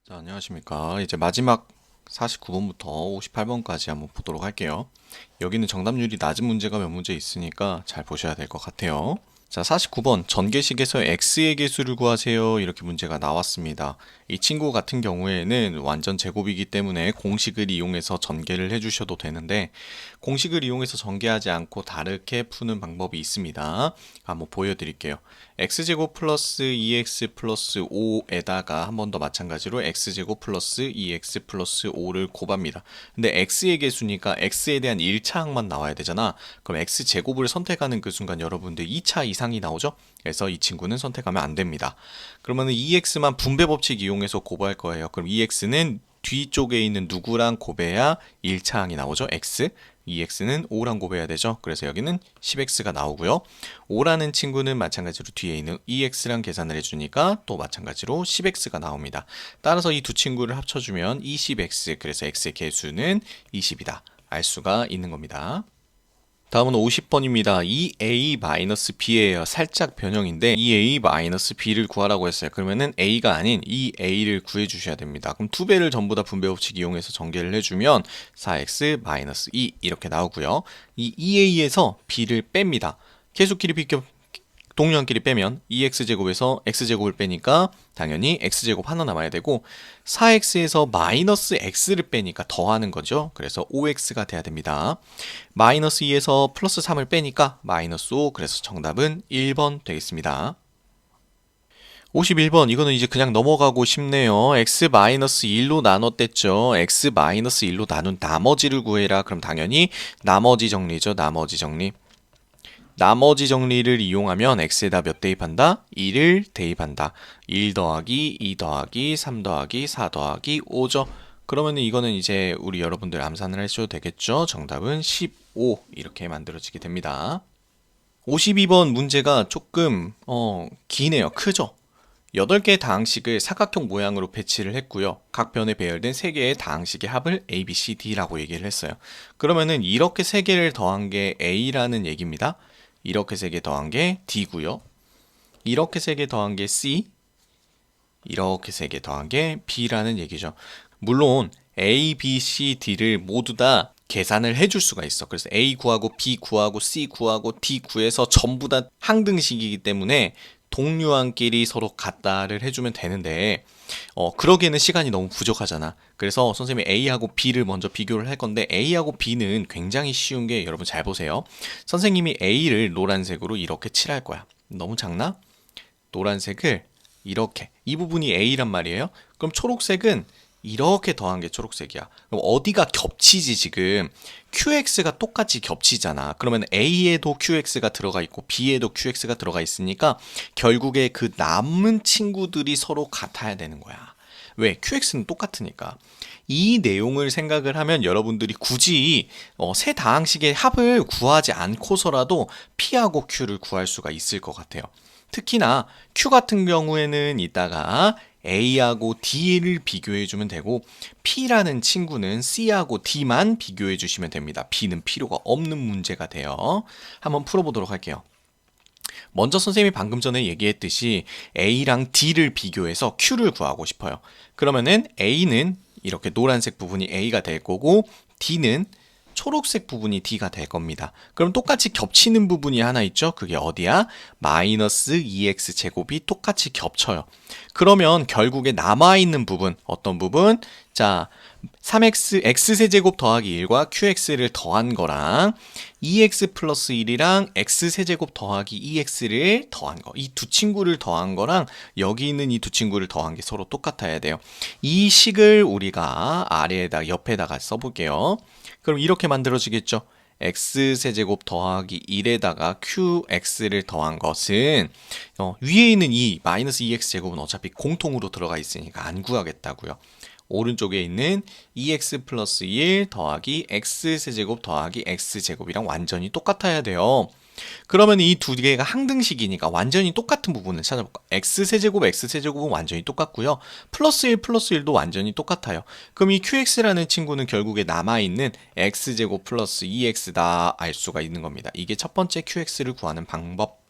자, 안녕하십니까. 이제 마지막 49번부터 58번까지 한번 보도록 할게요. 여기는 정답률이 낮은 문제가 몇 문제 있으니까 잘 보셔야 될 것 같아요. 자, 49번 전개식에서 x의 개수를 구하세요. 이렇게 문제가 나왔습니다. 이 친구 같은 경우에는 완전 제곱이기 때문에 공식을 이용해서 전개를 해주셔도 되는데 공식을 이용해서 전개하지 않고 다르게 푸는 방법이 있습니다. 한번 보여드릴게요. x제곱 플러스 2x 플러스 5에다가 한 번 더 마찬가지로 x제곱 플러스 2x 플러스 5를 곱합니다. 근데 x의 개수니까 x에 대한 1차항만 나와야 되잖아. 그럼 x제곱을 선택하는 그 순간 여러분들 2차 이상이 나오죠? 그래서 이 친구는 선택하면 안 됩니다. 그러면 2x만 분배 법칙 이용해서 곱할 거예요. 그럼 2x는 뒤쪽에 있는 누구랑 곱해야 1차항이 나오죠? x. 2x는 5랑 곱해야 되죠. 그래서 여기는 10x가 나오고요. 5라는 친구는 마찬가지로 뒤에 있는 2x랑 계산을 해주니까 또 마찬가지로 10x가 나옵니다. 따라서 이 두 친구를 합쳐주면 20x, 그래서 x의 개수는 20이다. 알 수가 있는 겁니다. 다음은 50번입니다. 2a-b예요. 살짝 변형인데 2a-b를 구하라고 했어요. 그러면은 a가 아닌 2a를 구해 주셔야 됩니다. 그럼 두 배를 전부 다 분배 법칙 이용해서 전개를 해주면 4x-2 이렇게 나오고요. 이 2a에서 b를 뺍니다. 계수끼리 비교 동류한끼리 빼면 2x제곱에서 x제곱을 빼니까 당연히 x제곱 하나 남아야 되고 4x에서 마이너스 x를 빼니까 더하는 거죠. 그래서 5x가 돼야 됩니다. 마이너스 2에서 플러스 3을 빼니까 마이너스 5, 그래서 정답은 1번 되겠습니다. 51번 이거는 이제 그냥 넘어가고 싶네요. x-1로 나눴댔죠. x-1로 나눈 나머지를 구해라. 그럼 당연히 나머지 정리죠. 나머지 정리. 나머지 정리를 이용하면 x에다 몇 대입한다? 2를 대입한다. 1 더하기 2 더하기 3 더하기 4 더하기 5죠. 그러면 이거는 이제 우리 여러분들 암산을 하셔도 되겠죠. 정답은 15 이렇게 만들어지게 됩니다. 52번 문제가 조금 기네요. 크죠? 8개의 다항식을 사각형 모양으로 배치를 했고요. 각 변에 배열된 3개의 다항식의 합을 A, B, C, D라고 얘기를 했어요. 그러면은 이렇게 3개를 더한 게 A라는 얘기입니다. 이렇게 3개 더한 게 D고요. 이렇게 3개 더한 게 C, 이렇게 3개 더한 게 B라는 얘기죠. 물론 A, B, C, D를 모두 다 계산을 해줄 수가 있어. 그래서 A 구하고 B 구하고 C 구하고 D 구해서 전부 다 항등식이기 때문에 동류항끼리 서로 같다를 해주면 되는데 그러기에는 시간이 너무 부족하잖아. 그래서 선생님이 A하고 B를 먼저 비교를 할 건데 A하고 B는 굉장히 쉬운 게 여러분 잘 보세요. 선생님이 A를 노란색으로 이렇게 칠할 거야. 너무 작나? 노란색을 이렇게, 이 부분이 A란 말이에요. 그럼 초록색은 이렇게 더한 게 초록색이야. 그럼 어디가 겹치지 지금? QX가 똑같이 겹치잖아. 그러면 A에도 QX가 들어가 있고 B에도 QX가 들어가 있으니까 결국에 그 남은 친구들이 서로 같아야 되는 거야. 왜? QX는 똑같으니까. 이 내용을 생각을 하면 여러분들이 굳이 세 다항식의 합을 구하지 않고서라도 P하고 Q를 구할 수가 있을 것 같아요. 특히나 Q 같은 경우에는 이따가 A하고 D를 비교해주면 되고 P라는 친구는 C하고 D만 비교해주시면 됩니다. B는 필요가 없는 문제가 돼요. 한번 풀어보도록 할게요. 먼저 선생님이 방금 전에 얘기했듯이 A랑 D를 비교해서 Q를 구하고 싶어요. 그러면은 A는 이렇게 노란색 부분이 A가 될 거고 D는 초록색 부분이 D가 될 겁니다. 그럼 똑같이 겹치는 부분이 하나 있죠? 그게 어디야? 마이너스 2x 제곱이 똑같이 겹쳐요. 그러면 결국에 남아있는 부분, 어떤 부분? 자, 3x, x세제곱 더하기 1과 qx를 더한 거랑 2x 플러스 1이랑 x세제곱 더하기 2x를 더한 거. 이 두 친구를 더한 거랑 여기 있는 이 두 친구를 더한 게 서로 똑같아야 돼요. 이 식을 우리가 아래에다, 옆에다가 써볼게요. 그럼 이렇게 만들어지겠죠? x세제곱 더하기 1에다가 qx를 더한 것은 위에 있는 이 마이너스 2x제곱은 어차피 공통으로 들어가 있으니까 안 구하겠다고요. 오른쪽에 있는 2x 플러스 1 더하기 x세제곱 더하기 x제곱이랑 완전히 똑같아야 돼요. 그러면 이 두 개가 항등식이니까 완전히 똑같은 부분을 찾아볼까? x세제곱, x세제곱은 완전히 똑같고요. 플러스 1, 플러스 1도 완전히 똑같아요. 그럼 이 qx라는 친구는 결국에 남아있는 x제곱 플러스 2x다 알 수가 있는 겁니다. 이게 첫 번째 qx를 구하는 방법.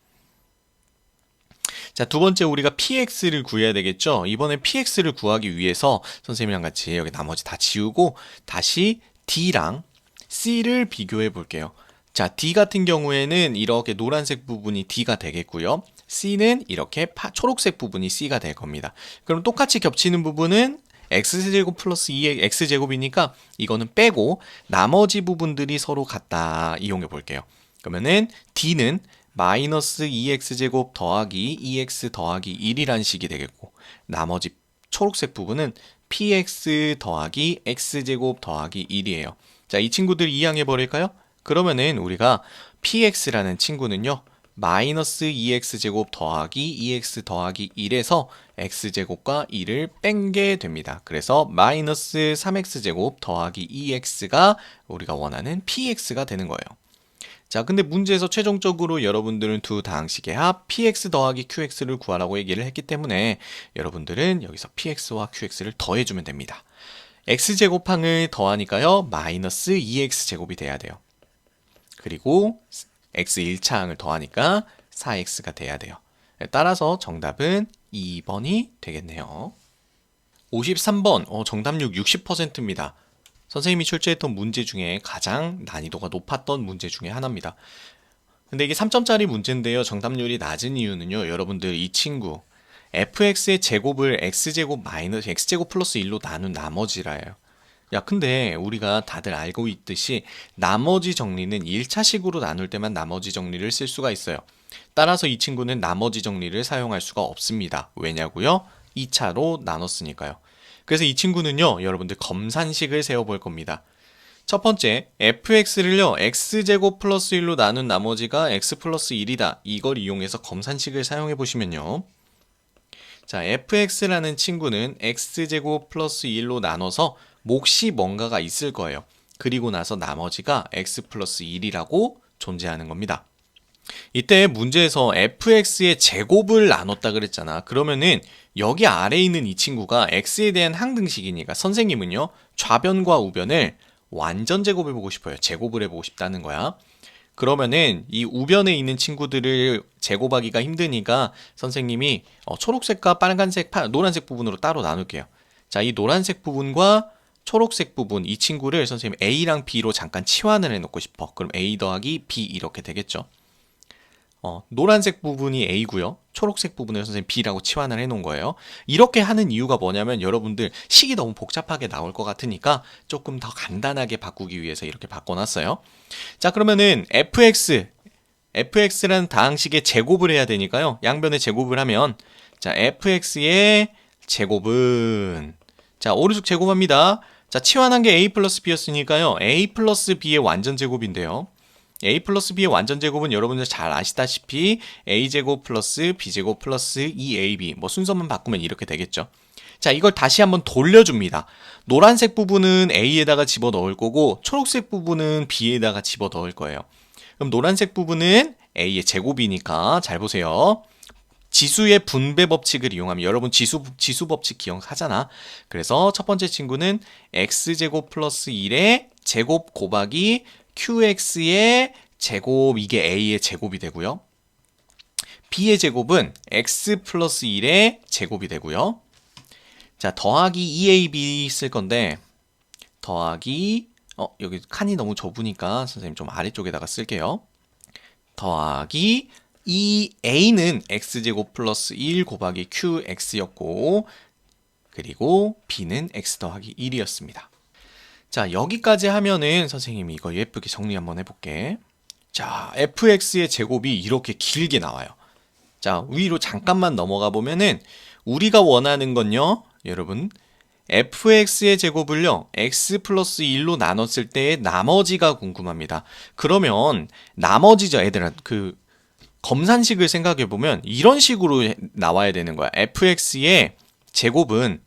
자, 두 번째 우리가 px를 구해야 되겠죠? 이번에 px를 구하기 위해서 선생님이랑 같이 여기 나머지 다 지우고 다시 d랑 c를 비교해 볼게요. 자, d 같은 경우에는 이렇게 노란색 부분이 d가 되겠고요. c는 이렇게 초록색 부분이 c가 될 겁니다. 그럼 똑같이 겹치는 부분은 x제곱 플러스 2의 x제곱이니까 이거는 빼고 나머지 부분들이 서로 같다 이용해 볼게요. 그러면은 d는 마이너스 2x제곱 더하기 2x 더하기 1이란 식이 되겠고 나머지 초록색 부분은 px 더하기 x제곱 더하기 1이에요. 자, 이 친구들 이항해 버릴까요? 그러면은 우리가 px라는 친구는요. 마이너스 2x제곱 더하기 2x 더하기 1에서 x제곱과 1을 뺀 게 됩니다. 그래서 마이너스 3x제곱 더하기 2x가 우리가 원하는 px가 되는 거예요. 자, 근데 문제에서 최종적으로 여러분들은 두 다항식의 합 px 더하기 qx를 구하라고 얘기를 했기 때문에 여러분들은 여기서 px와 qx를 더해주면 됩니다. x제곱항을 더하니까요. 마이너스 2x제곱이 돼야 돼요. 그리고 x 1차항을 더하니까 4x가 돼야 돼요. 따라서 정답은 2번이 되겠네요. 53번 정답률 60%입니다. 선생님이 출제했던 문제 중에 가장 난이도가 높았던 문제 중에 하나입니다. 근데 이게 3점짜리 문제인데요. 정답률이 낮은 이유는요. 여러분들 이 친구 fx의 제곱을 x제곱 마이너스 x제곱 플러스 1로 나눈 나머지라예요. 야, 근데 우리가 다들 알고 있듯이 나머지 정리는 1차식으로 나눌 때만 나머지 정리를 쓸 수가 있어요. 따라서 이 친구는 나머지 정리를 사용할 수가 없습니다. 왜냐고요? 2차로 나눴으니까요. 그래서 이 친구는요, 여러분들 검산식을 세워볼 겁니다. 첫 번째, fx를요, x제곱 플러스 1로 나눈 나머지가 x 플러스 1이다. 이걸 이용해서 검산식을 사용해 보시면요. 자, fx라는 친구는 x제곱 플러스 1로 나눠서 몫이 뭔가가 있을 거예요. 그리고 나서 나머지가 x 플러스 1이라고 존재하는 겁니다. 이때 문제에서 fx의 제곱을 나눴다 그랬잖아. 그러면은 여기 아래에 있는 이 친구가 x에 대한 항등식이니까 선생님은요, 좌변과 우변을 완전 제곱해 보고 싶어요. 제곱을 해보고 싶다는 거야. 그러면은 이 우변에 있는 친구들을 제곱하기가 힘드니까 선생님이 초록색과 빨간색, 노란색 부분으로 따로 나눌게요. 자, 이 노란색 부분과 초록색 부분, 이 친구를 선생님 A랑 B로 잠깐 치환을 해놓고 싶어. 그럼 A 더하기 B 이렇게 되겠죠. 노란색 부분이 A고요. 초록색 부분을 선생님 B라고 치환을 해놓은 거예요. 이렇게 하는 이유가 뭐냐면 여러분들 식이 너무 복잡하게 나올 것 같으니까 조금 더 간단하게 바꾸기 위해서 이렇게 바꿔놨어요. 자, 그러면은 fx라는 다항식의 제곱을 해야 되니까요. 양변의 제곱을 하면 자, fx의 제곱은 자, 오른쪽 제곱합니다. 자, 치환한 게 a 플러스 b였으니까요. a 플러스 b의 완전 제곱인데요. a 플러스 b의 완전 제곱은 여러분들 잘 아시다시피 a제곱 플러스 b제곱 플러스 2ab 뭐 순서만 바꾸면 이렇게 되겠죠. 자, 이걸 다시 한번 돌려줍니다. 노란색 부분은 a에다가 집어넣을 거고 초록색 부분은 b에다가 집어넣을 거예요. 그럼 노란색 부분은 a의 제곱이니까 잘 보세요. 지수의 분배 법칙을 이용하면 여러분 지수 법칙 기억하잖아. 그래서 첫 번째 친구는 x제곱 플러스 1의 제곱 곱하기 qx의 제곱, 이게 a의 제곱이 되고요. b의 제곱은 x 플러스 1의 제곱이 되고요. 자, 더하기 2ab 쓸 건데 더하기 여기 칸이 너무 좁으니까 선생님 좀 아래쪽에다가 쓸게요. 더하기 이 a는 x제곱 플러스 1 곱하기 qx였고 그리고 b는 x 더하기 1이었습니다. 자, 여기까지 하면은 선생님이 이거 예쁘게 정리 한번 해볼게. 자, fx의 제곱이 이렇게 길게 나와요. 자, 위로 잠깐만 넘어가 보면은 우리가 원하는 건요, 여러분 fx의 제곱을요 x 플러스 1로 나눴을 때의 나머지가 궁금합니다. 그러면 나머지죠, 얘들아. 검산식을 생각해보면 이런 식으로 나와야 되는 거야. fx의 제곱은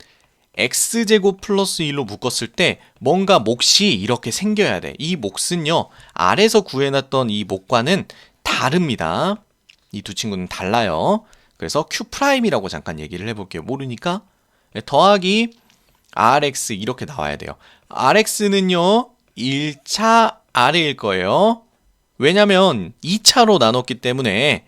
x제곱 플러스 1로 묶었을 때 뭔가 몫이 이렇게 생겨야 돼. 이 몫은요, 아래서 구해놨던 이 몫과는 다릅니다. 이 두 친구는 달라요. 그래서 q'이라고 잠깐 얘기를 해볼게요. 모르니까 더하기 rx 이렇게 나와야 돼요. rx는요 1차 아래일 거예요. 왜냐면 2차로 나눴기 때문에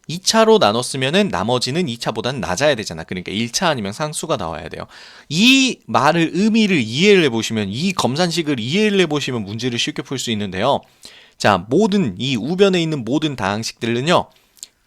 2차로 나눴으면은 나머지는 2차보다는 낮아야 되잖아. 그러니까 1차 아니면 상수가 나와야 돼요. 이 말을 의미를 이해를 해보시면 이 검산식을 이해를 해보시면 문제를 쉽게 풀 수 있는데요. 자, 모든 이 우변에 있는 모든 다항식들은요.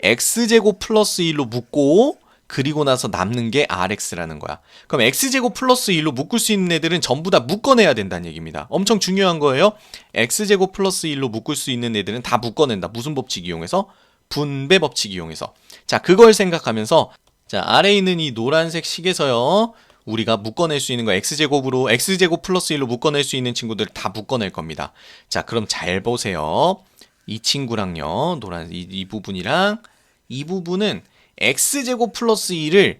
x제곱 플러스 1로 묶고 그리고 나서 남는 게 rx라는 거야. 그럼 x제곱 플러스 1로 묶을 수 있는 애들은 전부 다 묶어내야 된다는 얘기입니다. 엄청 중요한 거예요. x제곱 플러스 1로 묶을 수 있는 애들은 다 묶어낸다. 무슨 법칙 이용해서? 분배 법칙 이용해서. 자, 그걸 생각하면서 자, 아래에 있는 이 노란색 식에서요. 우리가 묶어낼 수 있는 거 x제곱 플러스 1로 묶어낼 수 있는 친구들 다 묶어낼 겁니다. 자, 그럼 잘 보세요. 이 친구랑요. 노란 이 부분이랑 이 부분은 x제곱 플러스 1을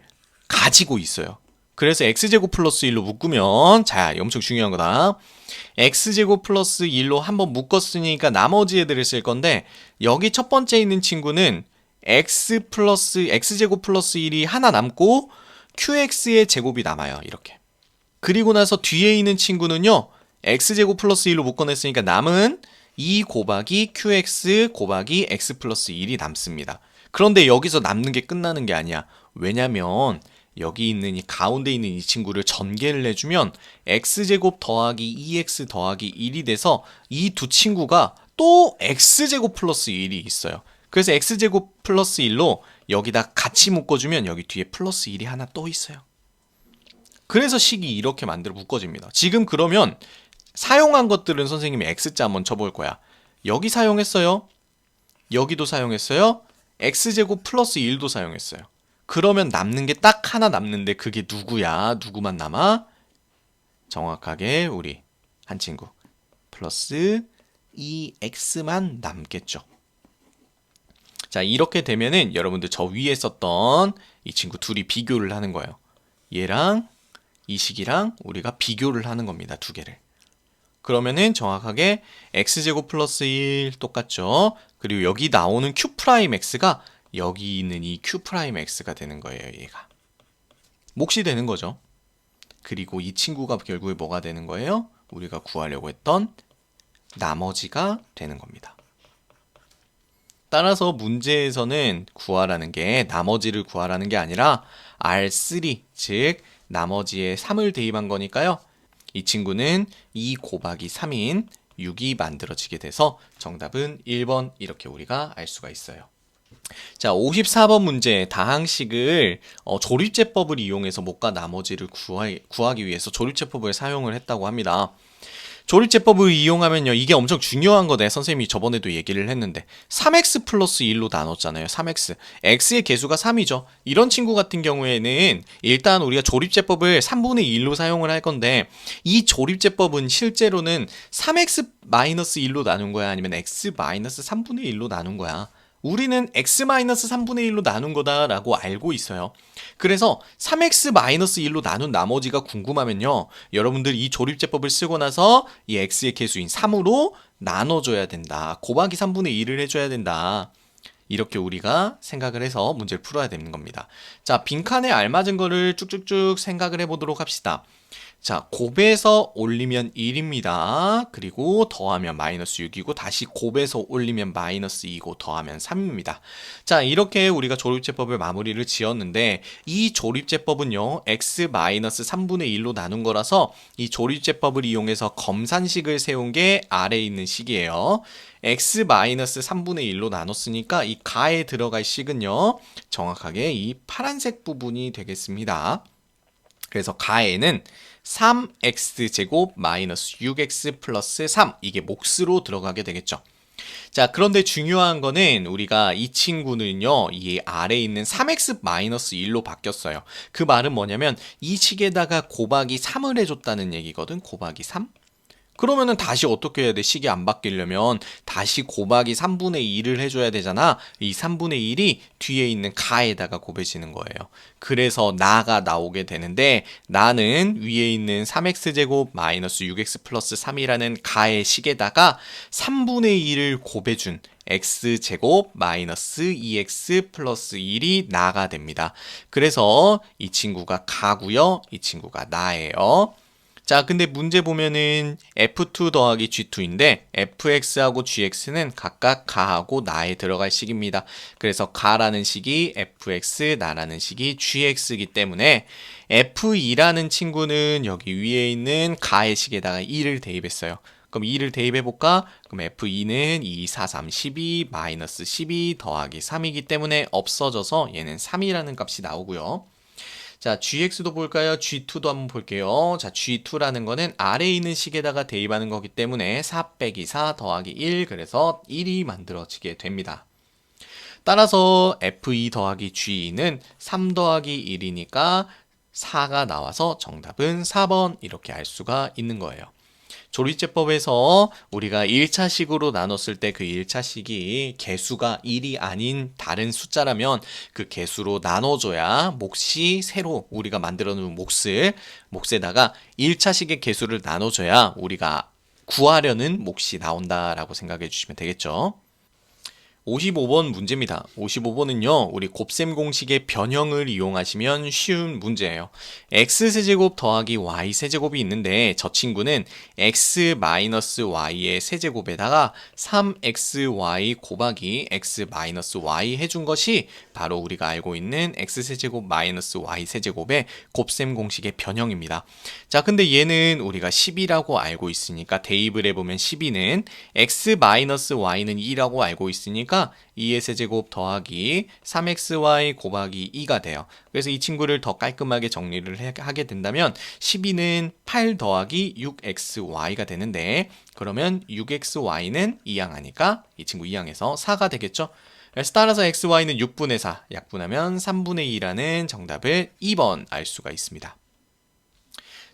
가지고 있어요. 그래서 x제곱 플러스 1로 묶으면 자, 엄청 중요한 거다. x제곱 플러스 1로 한번 묶었으니까 나머지 애들을 쓸 건데 여기 첫 번째 있는 친구는 x제곱 플러스 1이 하나 남고 qx의 제곱이 남아요. 이렇게. 그리고 나서 뒤에 있는 친구는요. x제곱 플러스 1로 묶어냈으니까 남은 2 곱하기 qx 곱하기 x 플러스 1이 남습니다. 그런데 여기서 남는 게 끝나는 게 아니야. 왜냐면 여기 있는 이 가운데 있는 이 친구를 전개를 해주면 x제곱 더하기 2x 더하기 1이 돼서 이 두 친구가 또 x제곱 플러스 1이 있어요. 그래서 x제곱 플러스 1로 여기다 같이 묶어주면 여기 뒤에 플러스 1이 하나 또 있어요. 그래서 식이 이렇게 만들어 묶어집니다. 지금 그러면 사용한 것들은 선생님이 x자 한번 쳐볼 거야. 여기 사용했어요. 여기도 사용했어요. x제곱 플러스 1도 사용했어요. 그러면 남는 게 딱 하나 남는데 그게 누구야? 누구만 남아? 정확하게 우리 한 친구 플러스 2x만 남겠죠. 자, 이렇게 되면은 여러분들 저 위에 썼던 이 친구 둘이 비교를 하는 거예요. 얘랑 이 식이랑 우리가 비교를 하는 겁니다. 두 개를. 그러면은 정확하게 x제곱 플러스 1 똑같죠. 그리고 여기 나오는 q'x가 여기 있는 이 q'x가 되는 거예요. 얘가 몫이 되는 거죠. 그리고 이 친구가 결국에 뭐가 되는 거예요? 우리가 구하려고 했던 나머지가 되는 겁니다. 따라서 문제에서는 구하라는 게 나머지를 구하라는 게 아니라 R3, 즉 나머지에 3을 대입한 거니까요. 이 친구는 2 곱하기 3인 6이 만들어지게 돼서 정답은 1번 이렇게 우리가 알 수가 있어요. 자, 54번 문제 다항식을 조립제법을 이용해서 못과 나머지를 구하기 위해서 조립제법을 사용을 했다고 합니다. 조립제법을 이용하면요. 이게 엄청 중요한 거네. 선생님이 저번에도 얘기를 했는데 3x 플러스 1로 나눴잖아요. 3x. x의 개수가 3이죠. 이런 친구 같은 경우에는 일단 우리가 조립제법을 3분의 1로 사용을 할 건데 이 조립제법은 실제로는 3x-1로 나눈 거야? 아니면 x-3분의 1로 나눈 거야? 우리는 x-3분의 1로 나눈 거다라고 알고 있어요. 그래서 3x-1로 나눈 나머지가 궁금하면요. 여러분들 이 조립제법을 쓰고 나서 이 x의 개수인 3으로 나눠줘야 된다. 곱하기 3분의 1을 해줘야 된다. 이렇게 우리가 생각을 해서 문제를 풀어야 되는 겁니다. 자, 빈칸에 알맞은 거를 쭉쭉쭉 생각을 해보도록 합시다. 자, 곱해서 올리면 1입니다. 그리고 더하면 마이너스 6이고 다시 곱해서 올리면 마이너스 2고 더하면 3입니다. 자, 이렇게 우리가 조립제법을 마무리를 지었는데 이 조립제법은요. x-3분의 1로 나눈 거라서 이 조립제법을 이용해서 검산식을 세운 게 아래에 있는 식이에요. x-3분의 1로 나눴으니까 이 가에 들어갈 식은요. 정확하게 이 파란색 부분이 되겠습니다. 그래서 가에는 3x제곱 마이너스 6x 플러스 3 이게 몫으로 들어가게 되겠죠. 자, 그런데 중요한 거는 우리가 이 친구는요. 이 아래에 있는 3x 마이너스 1로 바뀌었어요. 그 말은 뭐냐면 이 식에다가 곱하기 3을 해줬다는 얘기거든. 곱하기 3. 그러면은 다시 어떻게 해야 돼? 식이 안 바뀌려면 다시 곱하기 3분의 2를 해줘야 되잖아. 이 3분의 1이 뒤에 있는 가에다가 곱해지는 거예요. 그래서 나가 나오게 되는데 나는 위에 있는 3x제곱 마이너스 6x 플러스 3이라는 가의 식에다가 3분의 2를 곱해준 x제곱 마이너스 2x 플러스 1이 나가 됩니다. 그래서 이 친구가 가고요. 이 친구가 나예요. 자, 근데 문제 보면은 F2 더하기 G2인데 fx하고 gx는 각각 가하고 나에 들어갈 식입니다. 그래서 가라는 식이 fx, 나라는 식이 gx이기 때문에 f2라는 친구는 여기 위에 있는 가의 식에다가 2를 대입했어요. 그럼 2를 대입해볼까? 그럼 F2는 2, 4, 3, 12, 마이너스 12 더하기 3이기 때문에 없어져서 얘는 3이라는 값이 나오고요. 자, gx도 볼까요? g2도 한번 볼게요. 자, g2라는 거는 아래에 있는 식에다가 대입하는 거기 때문에 4 빼기 4 더하기 1, 그래서 1이 만들어지게 됩니다. 따라서 f2 더하기 g는 3 더하기 1이니까 4가 나와서 정답은 4번 이렇게 알 수가 있는 거예요. 조리제법에서 우리가 1차식으로 나눴을 때 그 1차식이 개수가 1이 아닌 다른 숫자라면 그 개수로 나눠줘야 몫이 새로 우리가 만들어 놓은 몫에다가 1차식의 개수를 나눠줘야 우리가 구하려는 몫이 나온다라고 생각해 주시면 되겠죠. 55번 문제입니다. 55번은요, 우리 곱셈 공식의 변형을 이용하시면 쉬운 문제예요. x세제곱 더하기 y세제곱이 있는데 저 친구는 x-y의 세제곱에다가 3xy 곱하기 x-y 해준 것이 바로 우리가 알고 있는 x세제곱 마이너스 y세제곱의 곱셈 공식의 변형입니다. 자, 근데 얘는 우리가 10이라고 알고 있으니까 대입을 해보면 12는 x-y는 2라고 알고 있으니까 2의 세제곱 더하기 3xy 곱하기 2가 돼요. 그래서 이 친구를 더 깔끔하게 정리를 하게 된다면 12는 8 더하기 6xy가 되는데 그러면 6xy는 2항하니까 이 친구 2항에서 4가 되겠죠. 그래서 따라서 xy는 6분의 4 약분하면 3분의 2라는 정답을 2번 알 수가 있습니다.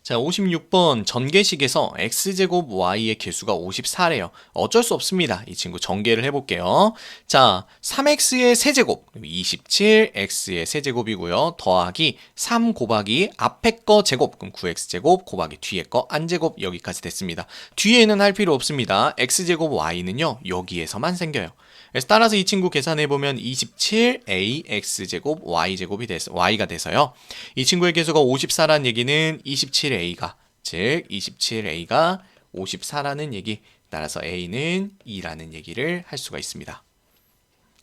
자, 56번 전개식에서 x제곱 y의 개수가 54래요. 어쩔 수 없습니다. 이 친구 전개를 해볼게요. 자, 3x의 세제곱, 27, x의 세제곱이고요. 더하기 3 곱하기 앞에 거 제곱, 그럼 9x제곱 곱하기 뒤에 거 안제곱 여기까지 됐습니다. 뒤에는 할 필요 없습니다. x제곱 y는요, 여기에서만 생겨요. 그래서 따라서 이 친구 계산해보면 27a x제곱 y가 돼서요. 이 친구의 개수가 54라는 얘기는 27a가, 즉 27a가 54라는 얘기, 따라서 a는 2라는 얘기를 할 수가 있습니다.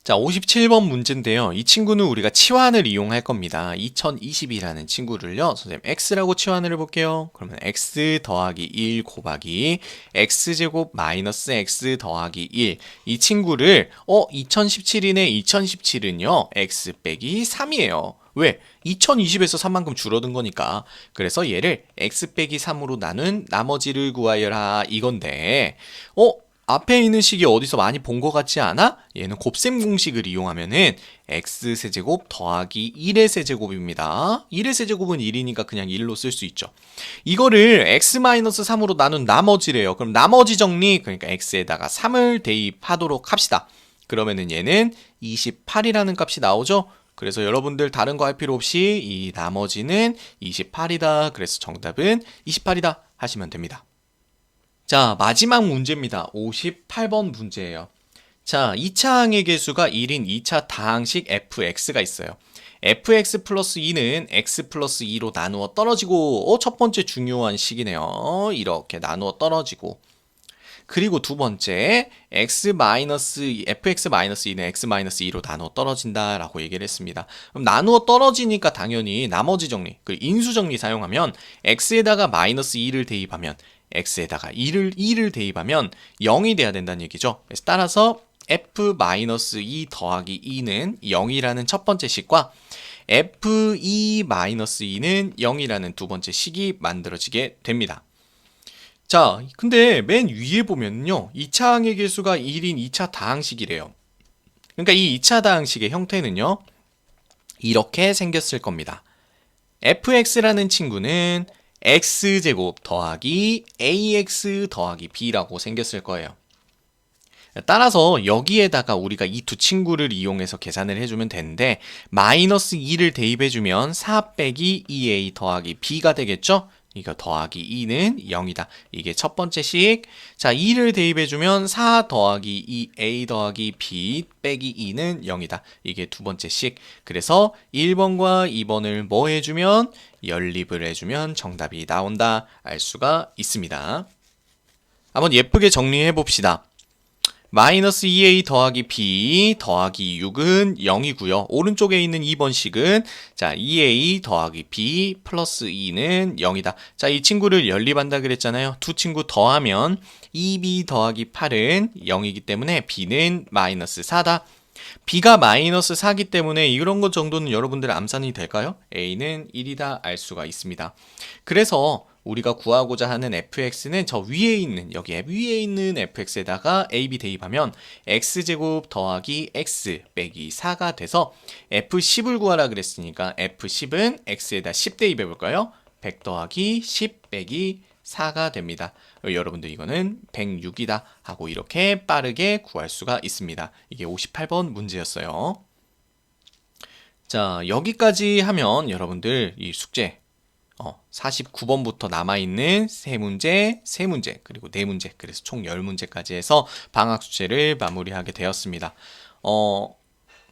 자, 57번 문제인데요. 이 친구는 우리가 치환을 이용할 겁니다. 2020이라는 친구를요, 선생님 x라고 치환을 해볼게요. 그러면 x 더하기 1 곱하기 x제곱 마이너스 x 더하기 1. 이 친구를 2017이네. 2017은요 x 빼기 3이에요. 왜? 2020에서 3만큼 줄어든 거니까. 그래서 얘를 x 빼기 3으로 나눈 나머지를 구하여라 이건데 앞에 있는 식이 어디서 많이 본 것 같지 않아? 얘는 곱셈 공식을 이용하면은 x세제곱 더하기 1의 세제곱입니다. 1의 세제곱은 1이니까 그냥 1로 쓸 수 있죠. 이거를 x-3으로 나눈 나머지래요. 그럼 나머지 정리, 그러니까 x에다가 3을 대입하도록 합시다. 그러면은 얘는 28이라는 값이 나오죠? 그래서 여러분들 다른 거 할 필요 없이 이 나머지는 28이다. 그래서 정답은 28이다 하시면 됩니다. 자, 마지막 문제입니다. 58번 문제예요. 자, 2차 항의 개수가 1인 2차 다항식 fx가 있어요. fx 플러스 2는 x 플러스 2로 나누어 떨어지고 첫 번째 중요한 식이네요. 이렇게 나누어 떨어지고 그리고 두 번째 fx-2는 x-2로 나누어 떨어진다라고 얘기를 했습니다. 그럼 나누어 떨어지니까 당연히 나머지 정리, 그 인수 정리 사용하면 x에다가 마이너스 2를 대입하면 x에다가 2를 대입하면 0이 돼야 된다는 얘기죠. 그래서 따라서 f-2 더하기 2는 0이라는 첫 번째 식과 f2-2는 0이라는 두 번째 식이 만들어지게 됩니다. 자, 근데 맨 위에 보면요 2차 항의 개수가 1인 2차 다항식이래요. 그러니까 이 2차 다항식의 형태는요 이렇게 생겼을 겁니다. fx라는 친구는 x제곱 더하기 ax 더하기 b라고 생겼을 거예요. 따라서 여기에다가 우리가 이 두 친구를 이용해서 계산을 해주면 되는데 마이너스 2를 대입해주면 4 빼기 2a 더하기 b가 되겠죠? 이거 더하기 2는 0이다. 이게 첫 번째 식. 자, 2를 대입해주면 4 더하기 2a 더하기 b 빼기 2는 0이다. 이게 두 번째 식. 그래서 1번과 2번을 뭐 해주면? 연립을 해주면 정답이 나온다. 알 수가 있습니다. 한번 예쁘게 정리해 봅시다. 마이너스 2a 더하기 b 더하기 6은 0이고요. 오른쪽에 있는 2번식은 자 2a 더하기 b 플러스 2는 0이다. 자, 이 친구를 연립한다 그랬잖아요. 두 친구 더하면 2b 더하기 8은 0이기 때문에 b는 마이너스 4다. b가 마이너스 4기 때문에 이런 것 정도는 여러분들 암산이 될까요? a는 1이다 알 수가 있습니다. 그래서 우리가 구하고자 하는 fx는 저 위에 있는 여기 위에 있는 fx에다가 ab 대입하면 x제곱 더하기 x 빼기 4가 돼서 f10을 구하라 그랬으니까 f10은 x에다 10 대입해 볼까요? 100 더하기 10 빼기 4가 됩니다. 여러분들 이거는 106이다 하고 이렇게 빠르게 구할 수가 있습니다. 이게 58번 문제였어요. 자, 여기까지 하면 여러분들 이 숙제 49번부터 남아있는 3문제, 3문제, 그리고 4문제, 그래서 총 10문제까지 해서 방학 숙제를 마무리하게 되었습니다.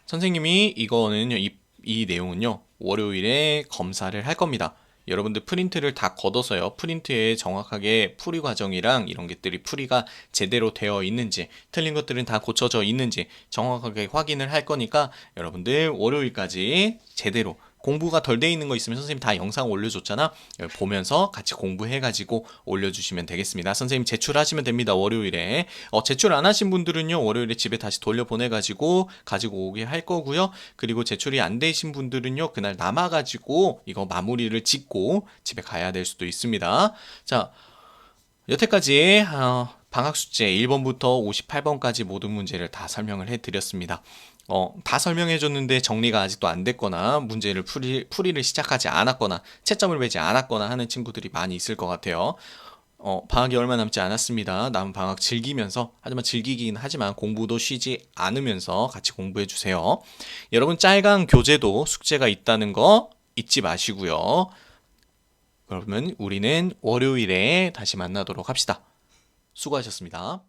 선생님이 이거는요, 이 내용은요, 월요일에 검사를 할 겁니다. 여러분들 프린트를 다 걷어서요. 프린트에 정확하게 풀이 과정이랑 이런 것들이 풀이가 제대로 되어 있는지, 틀린 것들은 다 고쳐져 있는지 정확하게 확인을 할 거니까 여러분들 월요일까지 제대로 공부가 덜 돼 있는 거 있으면 선생님 다 영상 올려줬잖아. 보면서 같이 공부해가지고 올려주시면 되겠습니다. 선생님 제출하시면 됩니다. 월요일에. 제출 안 하신 분들은요. 월요일에 집에 다시 돌려보내가지고 가지고 오게 할 거고요. 그리고 제출이 안 되신 분들은요. 그날 남아가지고 이거 마무리를 짓고 집에 가야 될 수도 있습니다. 자, 여태까지 방학 숙제 1번부터 58번까지 모든 문제를 다 설명을 해드렸습니다. 다 설명해줬는데 정리가 아직도 안 됐거나 문제를 풀이를 시작하지 않았거나 채점을 매지 않았거나 하는 친구들이 많이 있을 것 같아요. 방학이 얼마 남지 않았습니다. 남은 방학 즐기면서, 하지만 즐기긴 하지만 공부도 쉬지 않으면서 같이 공부해 주세요. 여러분 짤강 교재도 숙제가 있다는 거 잊지 마시고요. 그러면 우리는 월요일에 다시 만나도록 합시다. 수고하셨습니다.